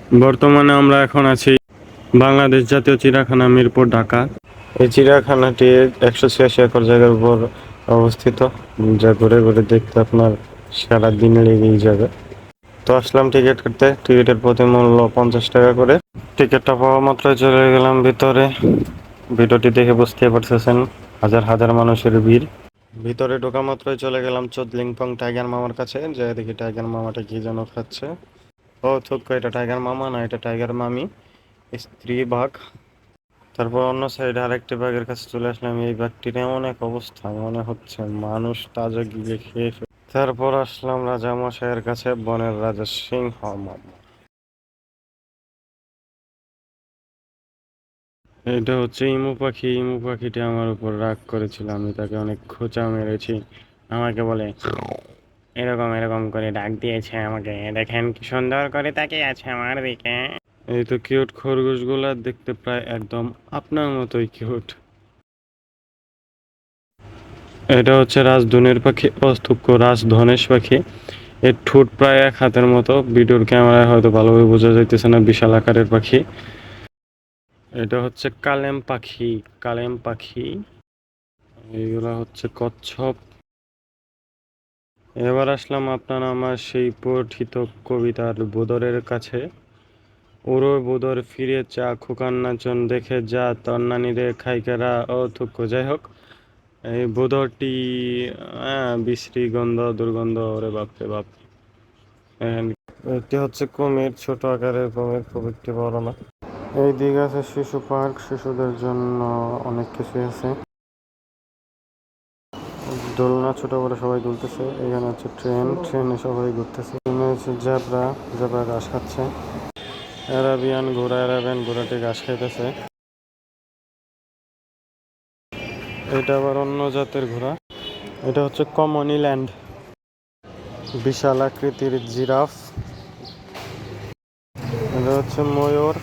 বর্তমানে আমরা এখন আছি বাংলাদেশ জাতীয় চিড়িয়াখানা মিরপুর, ঢাকা। এই চিড়িয়াখানাটি 186 একর জায়গার উপর অবস্থিত, যা ঘুরে ঘুরে দেখতে আপনার সারা দিন লেগেই যাবে। তো আসলাম টিকিট কাটতে। টিকিটের প্রতি মূল্য 50 টাকা করে। টিকিটটা পাওয়া মাত্রই চলে গেলাম ভিতরে। ভিডিওটি দেখে বুঝতে পারতেছেন হাজার হাজার মানুষের ভিড়। ভিতরে ঢোকা মাত্রই চলে গেলাম চোদলিংপং টাইগার মামার কাছে, যে দেখি টাইগার মামাটা কি যেন খাচ্ছে। ও থুক্কো, এটা টাইগার মামা না, এটা টাইগার মামি, স্ত্রী বাঘ। তারপর অন্য সাইডে আরেকটি বাঘের কাছে চলে আসলাম। এই বাঘটির এমন এক অবস্থা, মনে হচ্ছে মানুষ তাজা গিলে খেয়ে তারপর আসলাম রাজা মশাইয়ের কাছে, বনের রাজা সিংহ মামা। এটা হচ্ছে ইমু পাখি। ইমু পাখিটি আমার উপর রাগ করেছিল, আমি তাকে অনেক খোঁচা মেরেছি। আমাকে বলে এরকম এরকম করে ডাক দিয়েছে আমাকে, দেখেন কি সুন্দর করে তাকিয়ে আছে আমার দিকে। এই তো কিউট খরগোশগুলা দেখতে প্রায় একদম আপনার মতোই কিউট। এটা হচ্ছে রাজধনের পাখি, অস্তুক্য রাজধনেশ পাখি। এর ঠোঁট প্রায় 1 হাতের মতো। ভিডিওর ক্যামেরায় হয়তো ভালোভাবে বোঝা যাইতেছে না, বিশাল আকারের পাখি। এটা হচ্ছে কালেম পাখি। কালেম পাখি। এইগুলা হচ্ছে কচ্ছপ। এবার আসলাম আপনার আমার সেই পঠিত কবিতার বোদরের কাছে। ওরো বোদর ফিরে চা, খোকার নাচন দেখে যা, তন্নানি রে খাইকেরা ও থুক্ক। যাই হোক, এই বোদরটি বিশ্রী গন্ধ, দুর্গন্ধ, ওরে বাপ রে বাপ। এটি হচ্ছে কুমির, ছোট আকারের কুমির, খুব একটি বড় না। এই দিকে আছে শিশু পার্ক, শিশুদের জন্য অনেক কিছুই আছে। দোলনা ছোট বড় সবাই দুলতেছে। এখানে হচ্ছে ট্রেন, ট্রেনে সবাই ঘুরতেছে। এখানে হচ্ছে জেব্রা, জেব্রা ঘাস খাচ্ছে। অ্যারাবিয়ান ঘোড়া, অ্যারাবিয়ান ঘোড়াটি ঘাস খাইতেছে। এটা আবার অন্য জাতের ঘোড়া। এটা হচ্ছে কমনিল্যান্ড, বিশাল আকৃতির জিরাফ। এটা হচ্ছে ময়ূর।